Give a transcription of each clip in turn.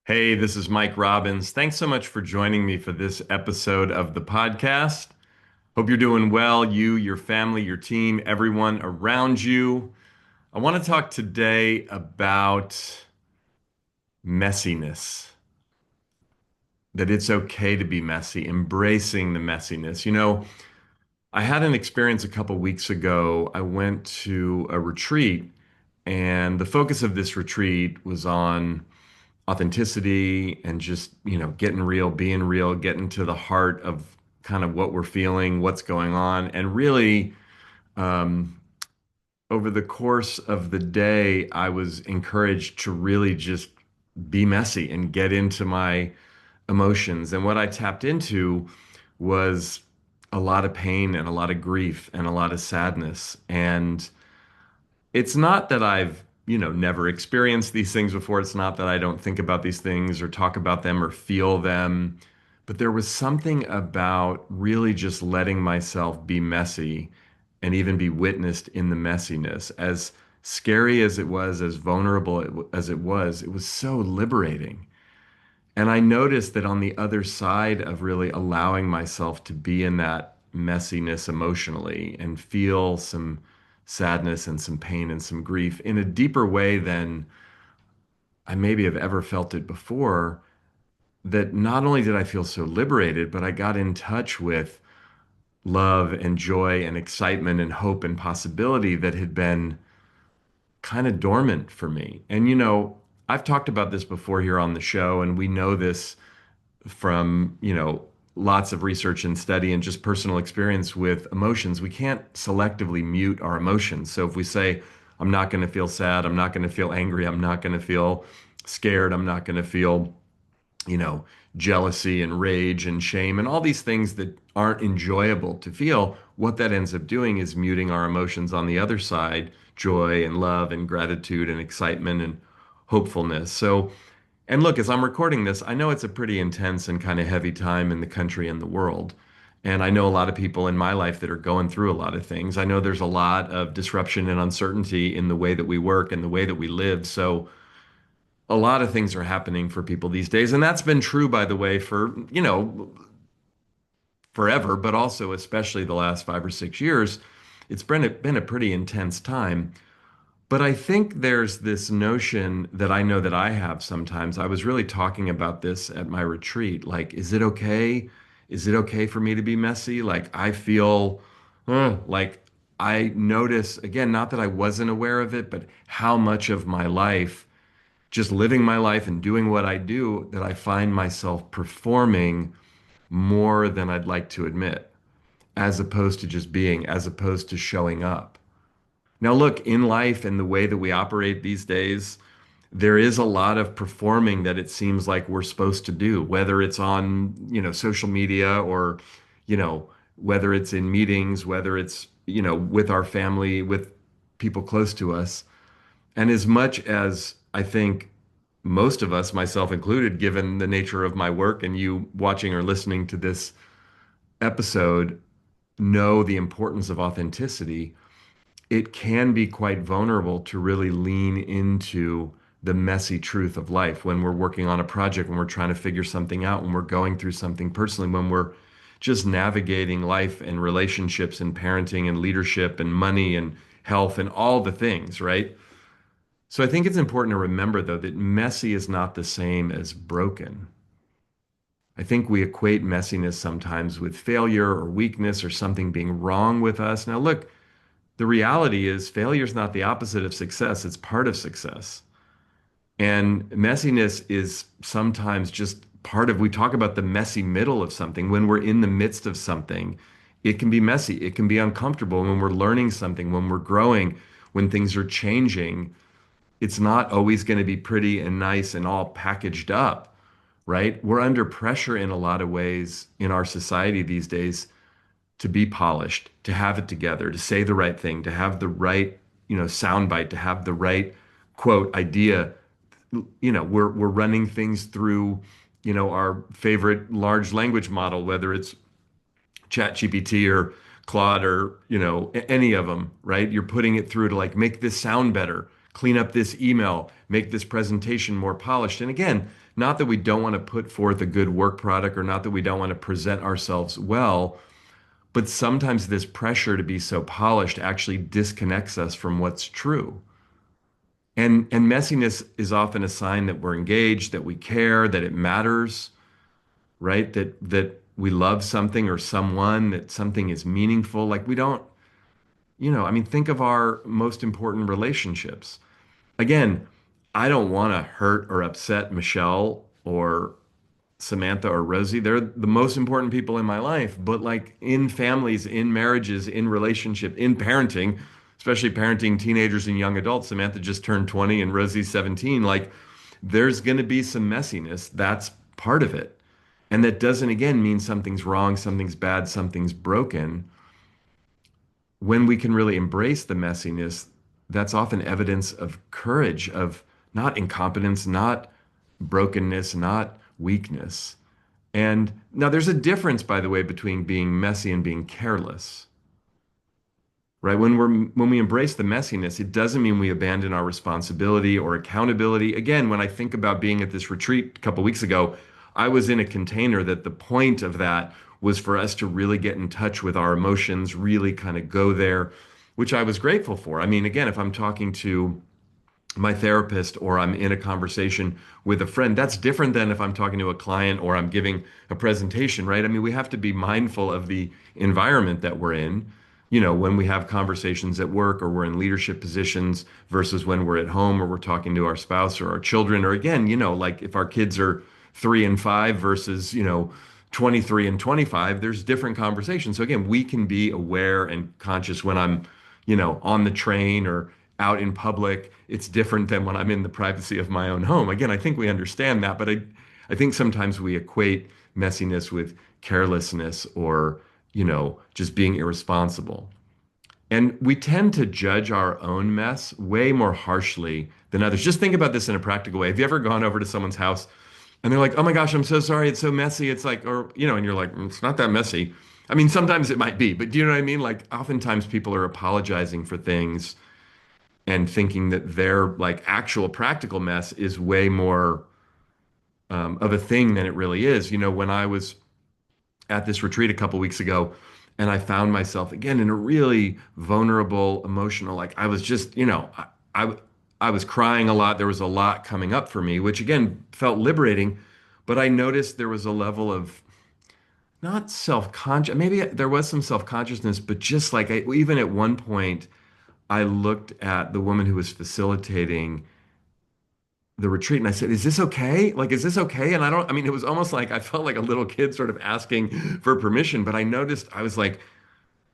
Hey, this is Mike Robbins. Thanks so much for joining me for this episode of the podcast. Hope you're doing well, you, your family, your team, everyone around you. I want to talk today about messiness, that it's okay to be messy, embracing the messiness. I had an experience a couple weeks ago. I went to a retreat, and the focus of this retreat was on authenticity and just, getting real, being real, getting to the heart of kind of what we're feeling, what's going on. And really, um, over the course of the day, I was encouraged to really just be messy and get into my emotions. And what I tapped into was a lot of pain and a lot of grief and a lot of sadness. And it's not that I've, never experienced these things before. It's not that I don't think about these things or talk about them or feel them. But there was something about really just letting myself be messy and even be witnessed in the messiness. As scary as it was, as vulnerable as it was so liberating. And I noticed that on the other side of really allowing myself to be in that messiness emotionally and feel some sadness and some pain and some grief in a deeper way than I maybe have ever felt it before, that not only did I feel so liberated, but I got in touch with love and joy and excitement and hope and possibility that had been kind of dormant for me. And I've talked about this before here on the show, and we know this from, lots of research and study and just personal experience with emotions. We can't selectively mute our emotions. So if we say, I'm not going to feel sad, I'm not going to feel angry, I'm not going to feel scared, I'm not going to feel, you know, jealousy and rage and shame and all these things that aren't enjoyable to feel, what that ends up doing is muting our emotions on the other side, joy and love and gratitude and excitement and hopefulness. So, and look, as I'm recording this, I know it's a pretty intense and kind of heavy time in the country and the world. And I know a lot of people in my life that are going through a lot of things. I know there's a lot of disruption and uncertainty in the way that we work and the way that we live. So a lot of things are happening for people these days. And that's been true, by the way, for, forever, but also especially the last 5 or 6 years. It's been a pretty intense time. But I think there's this notion that I know that I have sometimes. I was really talking about this at my retreat. Like, is it okay? Is it okay for me to be messy? Like, I feel like I notice, again, not that I wasn't aware of it, but how much of my life, just living my life and doing what I do, that I find myself performing more than I'd like to admit, as opposed to just being, as opposed to showing up. Now, look, in life and the way that we operate these days, there is a lot of performing that it seems like we're supposed to do, whether it's on, social media or, whether it's in meetings, whether it's, with our family, with people close to us. And as much as I think most of us, myself included, given the nature of my work and you watching or listening to this episode, know the importance of authenticity, it can be quite vulnerable to really lean into the messy truth of life when we're working on a project, when we're trying to figure something out, when we're going through something personally, when we're just navigating life and relationships and parenting and leadership and money and health and all the things, right? So I think it's important to remember, though, that messy is not the same as broken. I think we equate messiness sometimes with failure or weakness or something being wrong with us. Now, look, the reality is failure is not the opposite of success, it's part of success. And messiness is sometimes just part of, we talk about the messy middle of something. When we're in the midst of something, it can be messy, it can be uncomfortable. When we're learning something, when we're growing, when things are changing, it's not always going to be pretty and nice and all packaged up, right? We're under pressure in a lot of ways in our society these days to be polished, to have it together, to say the right thing, to have the right, soundbite, to have the right quote idea. We're running things through, our favorite large language model, whether it's ChatGPT or Claude or, any of them, right? You're putting it through to like make this sound better. clean up this email, make this presentation more polished. And again, not that we don't want to put forth a good work product or not that we don't want to present ourselves well, but sometimes this pressure to be so polished actually disconnects us from what's true. And messiness is often a sign that we're engaged, that we care, that it matters, right? That we love something or someone, that something is meaningful. Like we don't, I mean, think of our most important relationships. Again, I don't want to hurt or upset Michelle or Samantha or Rosie. They're the most important people in my life. But like in families, in marriages, in relationship, in parenting, especially parenting teenagers and young adults, Samantha just turned 20 and Rosie's 17. Like there's going to be some messiness. That's part of it. And that doesn't, again, mean something's wrong, something's bad, something's broken. When we can really embrace the messiness, that's often evidence of courage, of not incompetence, not brokenness, not weakness. And now there's a difference, by the way, between being messy and being careless, right? When we embrace the messiness, it doesn't mean we abandon our responsibility or accountability. Again, when I think about being at this retreat a couple weeks ago, I was in a container that the point of that was for us to really get in touch with our emotions, really kind of go there, which I was grateful for. I mean, again, if I'm talking to my therapist or I'm in a conversation with a friend, that's different than if I'm talking to a client or I'm giving a presentation, right? I mean, we have to be mindful of the environment that we're in. When we have conversations at work or we're in leadership positions versus when we're at home or we're talking to our spouse or our children, or again, like if our kids are 3 and 5 versus, 23 and 25, there's different conversations. So again, we can be aware and conscious when I'm, on the train or out in public. It's different than when I'm in the privacy of my own home. Again, I think we understand that, but I think sometimes we equate messiness with carelessness or, just being irresponsible. And we tend to judge our own mess way more harshly than others. Just think about this in a practical way. Have you ever gone over to someone's house and they're like, "Oh my gosh, I'm so sorry. It's so messy." It's like, or, and you're like, "It's not that messy." I mean, sometimes it might be, but do you know what I mean? Like, oftentimes people are apologizing for things and thinking that their like actual practical mess is way more of a thing than it really is. When I was at this retreat a couple weeks ago, and I found myself again in a really vulnerable, emotional, like I was just, I, I was crying a lot. There was a lot coming up for me, which again felt liberating, but I noticed there was a level of not self-conscious, maybe there was some self-consciousness, but just like even at one point, I looked at the woman who was facilitating the retreat and I said, "Is this okay? Like, is this okay?" And I mean, it was almost like I felt like a little kid sort of asking for permission, but I noticed I was like,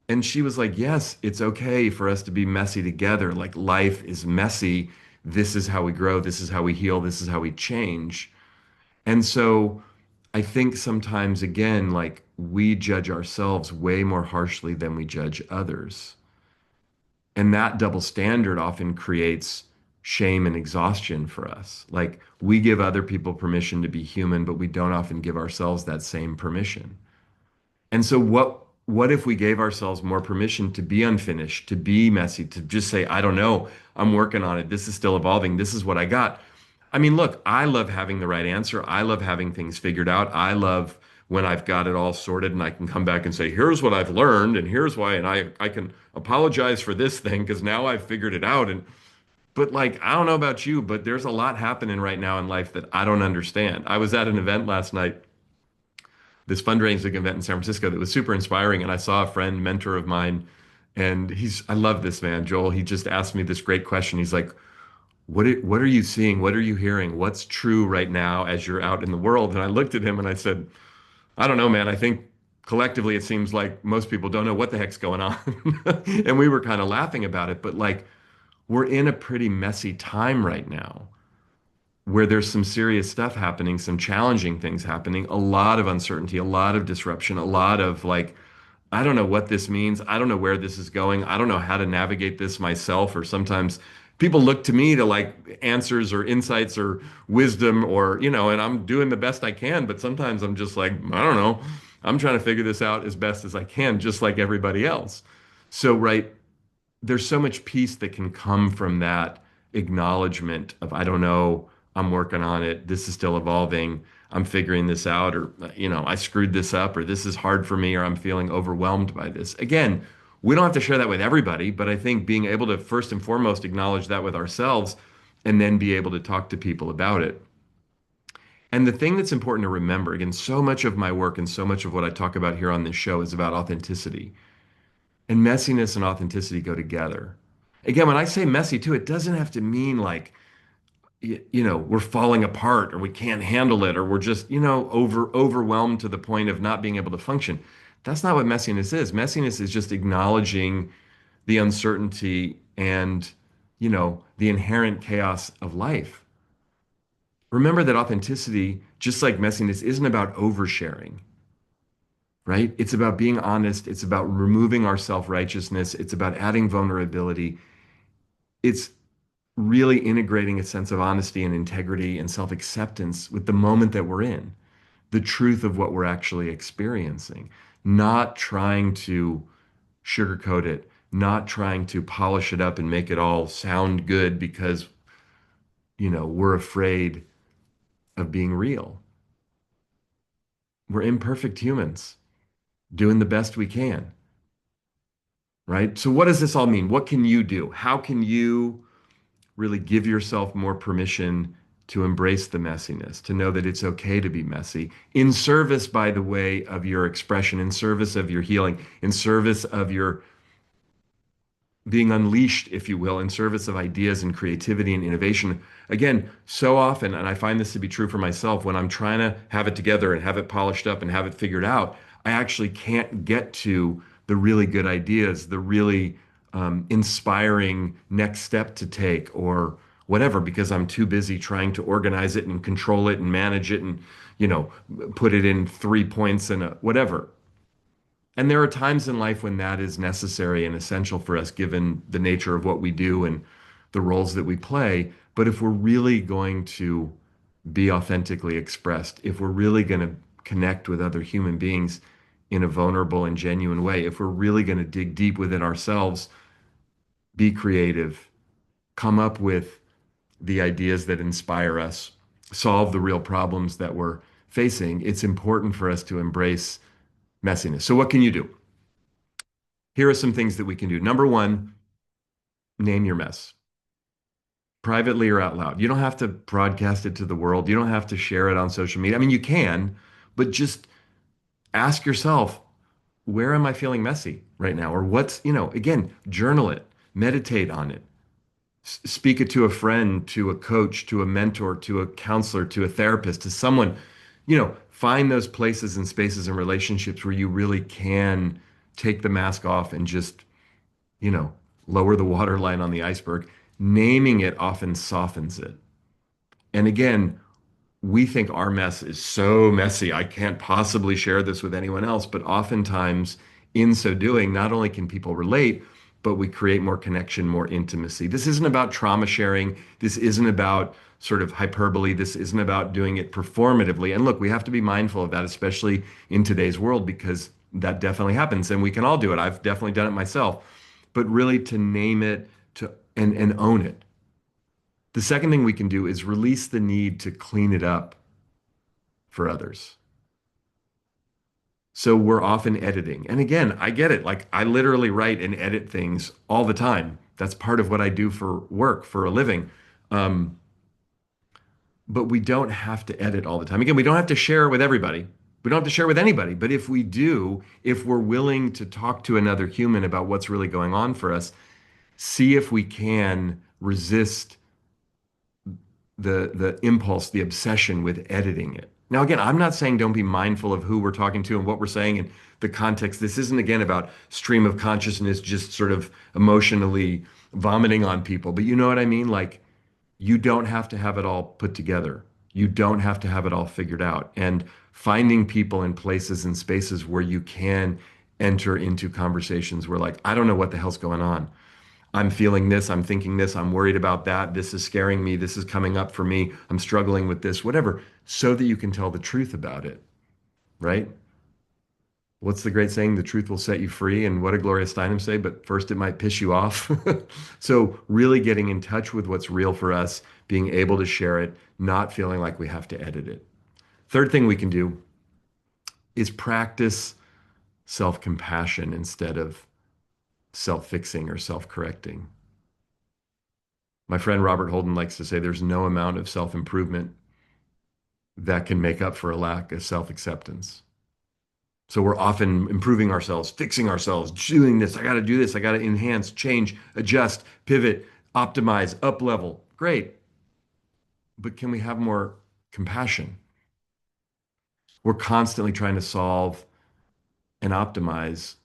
and she was like, "Yes, it's okay for us to be messy together. Like, life is messy. This is how we grow. This is how we heal. This is how we change." And so I think sometimes, again, like we judge ourselves way more harshly than we judge others. And that double standard often creates shame and exhaustion for us. Like we give other people permission to be human, but we don't often give ourselves that same permission. And so what if we gave ourselves more permission to be unfinished, to be messy, to just say, "I don't know, I'm working on it. This is still evolving. This is what I got." I mean, look, I love having the right answer. I love having things figured out. I love when I've got it all sorted and I can come back and say, "Here's what I've learned and here's why." And I can apologize for this thing because now I've figured it out. But like, I don't know about you, but there's a lot happening right now in life that I don't understand. I was at an event last night, this fundraising event in San Francisco that was super inspiring. And I saw a friend, mentor of mine, and I love this man, Joel. He just asked me this great question. He's like, what are you seeing? What are you hearing? What's true right now as you're out in the world?" And I looked at him and I said, "I don't know, man. I think collectively it seems like most people don't know what the heck's going on." And we were kind of laughing about it, but like we're in a pretty messy time right now where there's some serious stuff happening, some challenging things happening, a lot of uncertainty, a lot of disruption, a lot of like, I don't know what this means. I don't know where this is going. I don't know how to navigate this myself. Or sometimes people look to me to like answers or insights or wisdom or, and I'm doing the best I can. But sometimes I'm just like, I don't know. I'm trying to figure this out as best as I can, just like everybody else. So, right, there's so much peace that can come from that acknowledgement of, I don't know, I'm working on it, this is still evolving, I'm figuring this out, or, I screwed this up, or this is hard for me, or I'm feeling overwhelmed by this. Again, we don't have to share that with everybody, but I think being able to first and foremost acknowledge that with ourselves and then be able to talk to people about it. And the thing that's important to remember, again, so much of my work and so much of what I talk about here on this show is about authenticity. And messiness and authenticity go together. Again, when I say messy too, it doesn't have to mean like, we're falling apart or we can't handle it or we're just, overwhelmed to the point of not being able to function. That's not what messiness is. Messiness is just acknowledging the uncertainty and, the inherent chaos of life. Remember that authenticity, just like messiness, isn't about oversharing, right? It's about being honest. It's about removing our self-righteousness. It's about adding vulnerability. It's really integrating a sense of honesty and integrity and self-acceptance with the moment that we're in, the truth of what we're actually experiencing, not trying to sugarcoat it, not trying to polish it up and make it all sound good because, we're afraid of being real. We're imperfect humans doing the best we can, right? So what does this all mean? What can you do? How can you really give yourself more permission to embrace the messiness, to know that it's okay to be messy, in service, by the way, of your expression, in service of your healing, in service of your being unleashed, if you will, in service of ideas and creativity and innovation. Again, so often, and I find this to be true for myself, when I'm trying to have it together and have it polished up and have it figured out, I actually can't get to the really good ideas, the really inspiring next step to take or whatever, because I'm too busy trying to organize it and control it and manage it and, you know, put it in 3 points and whatever. And there are times in life when that is necessary and essential for us, given the nature of what we do and the roles that we play. But if we're really going to be authentically expressed, if we're really going to connect with other human beings in a vulnerable and genuine way, if we're really going to dig deep within ourselves, be creative, come up with the ideas that inspire us, solve the real problems that we're facing, it's important for us to embrace messiness. So, what can you do? Here are some things that we can do. Number one, name your mess, privately or out loud. You don't have to broadcast it to the world. You don't have to share it on social media. I mean, you can, but just ask yourself, where am I feeling messy right now? Or what's, again, journal it, meditate on it, speak it to a friend, to a coach, to a mentor, to a counselor, to a therapist, to someone, find those places and spaces and relationships where you really can take the mask off and just you know, lower the waterline on the iceberg. Naming it often softens it. And again, we think our mess is so messy, I can't possibly share this with anyone else. But oftentimes, in so doing, not only can people relate, but we create more connection, more intimacy. This isn't about trauma sharing. This isn't about sort of hyperbole. This isn't about doing it performatively. And look, we have to be mindful of that, especially in today's world, because that definitely happens and we can all do it. I've definitely done it myself. But really to name it to and own it. The second thing we can do is release the need to clean it up for others. So we're often editing. And again, I get it. Like I literally write and edit things all the time. That's part of what I do for work, for a living. Um, but we don't have to edit all the time. Again, we don't have to share with everybody. We don't have to share with anybody. But if we do, if we're willing to talk to another human about what's really going on for us, see if we can resist the impulse, the obsession with editing it. Now, again, I'm not saying don't be mindful of who we're talking to and what we're saying and the context. This isn't, again, about stream of consciousness, just sort of emotionally vomiting on people. But you know what I mean? Like, you don't have to have it all put together. You don't have to have it all figured out. And finding people and places and spaces where you can enter into conversations where, like, I don't know what the hell's going on. I'm feeling this, I'm thinking this, I'm worried about that, this is scaring me, this is coming up for me, I'm struggling with this, whatever, so that you can tell the truth about it, right? What's the great saying? The truth will set you free. And what did Gloria Steinem say? But first, it might piss you off. So, really getting in touch with what's real for us, being able to share it, not feeling like we have to edit it. Third thing we can do is practice self compassion instead of self fixing or self correcting. My friend Robert Holden likes to say there's no amount of self improvement that can make up for a lack of self acceptance. So we're often improving ourselves, fixing ourselves, doing this. I got to do this. I got to enhance, change, adjust, pivot, optimize, up level. Great. But can we have more compassion? We're constantly trying to solve and optimize.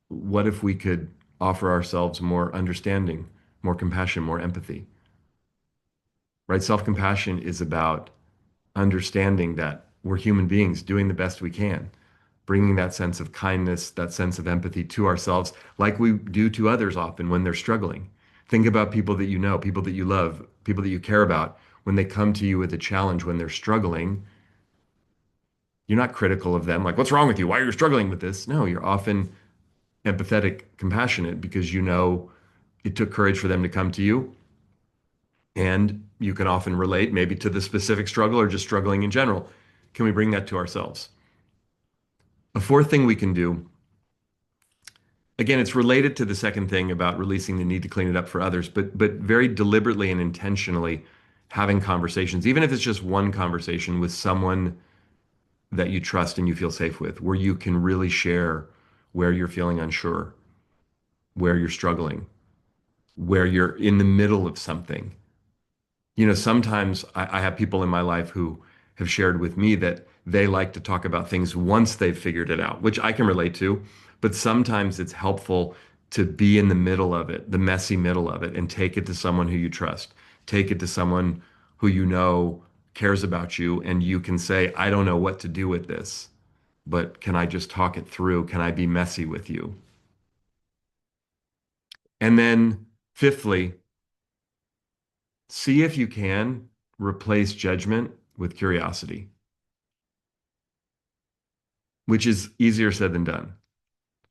What if we could offer ourselves more understanding, more compassion, more empathy? Right? Self compassion is about understanding that we're human beings doing the best we can, bringing that sense of kindness, that sense of empathy to ourselves, like we do to others often when they're struggling. Think about people that you know, people that you love, people that you care about. When they come to you with a challenge, when they're struggling, you're not critical of them, like, what's wrong with you? Why are you struggling with this? No, you're often empathetic, compassionate because you know it took courage for them to come to you. And you can often relate maybe to the specific struggle or just struggling in general. Can we bring that to ourselves? A fourth thing we can do, again, it's related to the second thing about releasing the need to clean it up for others, but very deliberately and intentionally having conversations, even if it's just one conversation with someone that you trust and you feel safe with, where you can really share where you're feeling unsure, where you're struggling, where you're in the middle of something. Sometimes I have people in my life who have shared with me that they like to talk about things once they've figured it out, which I can relate to. But sometimes it's helpful to be in the middle of it, the messy middle of it, and take it to someone who you trust. Take it to someone who you know cares about you, and you can say, I don't know what to do with this, but can I just talk it through? Can I be messy with you? And then, fifthly, see if you can replace judgment with curiosity, which is easier said than done.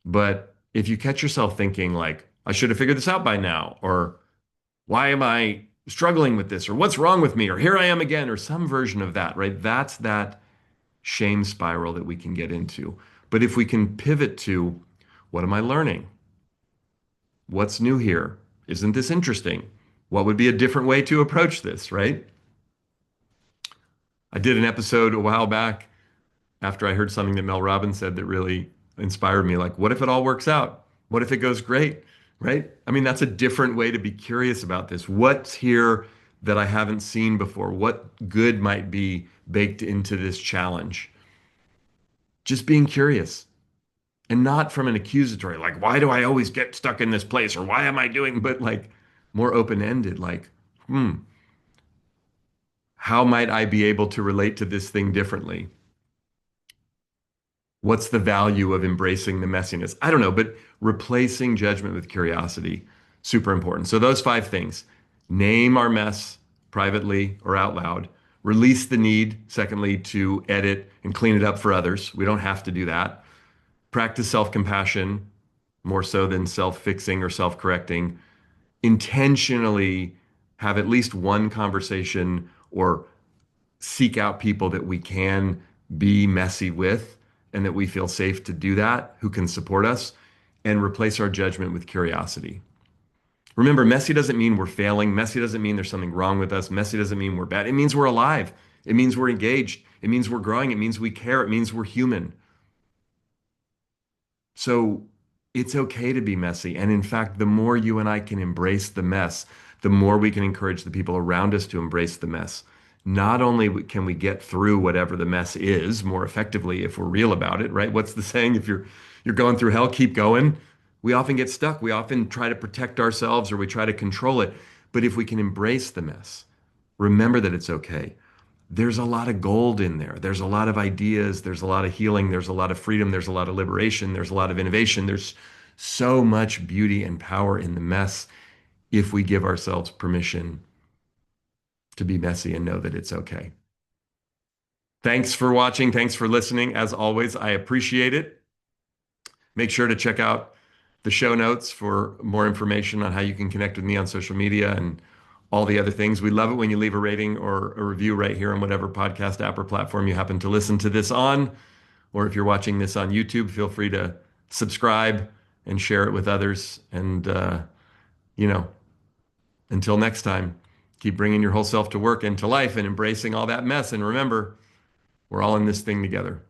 But if you catch yourself thinking like, I should have figured this out by now, or why am I struggling with this, or what's wrong with me, or here I am again, or some version of that, right? That's that shame spiral that we can get into. But if we can pivot to, what am I learning? What's new here? Isn't this interesting? What would be a different way to approach this, right? I did an episode a while back after I heard something that Mel Robbins said that really inspired me. Like, what if it all works out? What if it goes great? Right? I mean, that's a different way to be curious about this. What's here that I haven't seen before? What good might be baked into this challenge? Just being curious and not from an accusatory, like, why do I always get stuck in this place? Or why am I doing, but like more open-ended, like, hmm, how might I be able to relate to this thing differently? What's the value of embracing the messiness? I don't know, but replacing judgment with curiosity, super important. So those five things: name our mess privately or out loud, release the need, secondly, to edit and clean it up for others. We don't have to do that. Practice self-compassion more so than self-fixing or self-correcting. Intentionally have at least one conversation or seek out people that we can be messy with and that we feel safe to do that, who can support us, and replace our judgment with curiosity. Remember, messy doesn't mean we're failing. Messy doesn't mean there's something wrong with us. Messy doesn't mean we're bad. It means we're alive. It means we're engaged. It means we're growing. It means we care. It means we're human. So it's okay to be messy. And in fact, the more you and I can embrace the mess, the more we can encourage the people around us to embrace the mess. Not only can we get through whatever the mess is more effectively if we're real about it, right? What's the saying? If you're going through hell, keep going. We often get stuck. We often try to protect ourselves or we try to control it. But if we can embrace the mess, remember that it's okay, there's a lot of gold in there. There's a lot of ideas. There's a lot of healing. There's a lot of freedom. There's a lot of liberation. There's a lot of innovation. There's so much beauty and power in the mess if we give ourselves permission to be messy and know that it's okay. Thanks for watching. Thanks for listening. As always, I appreciate it. Make sure to check out the show notes for more information on how you can connect with me on social media and all the other things. We love it when you leave a rating or a review right here on whatever podcast app or platform you happen to listen to this on. Or if you're watching this on YouTube, feel free to subscribe and share it with others. And, you know, until next time, keep bringing your whole self to work and to life and embracing all that mess. And remember, we're all in this thing together.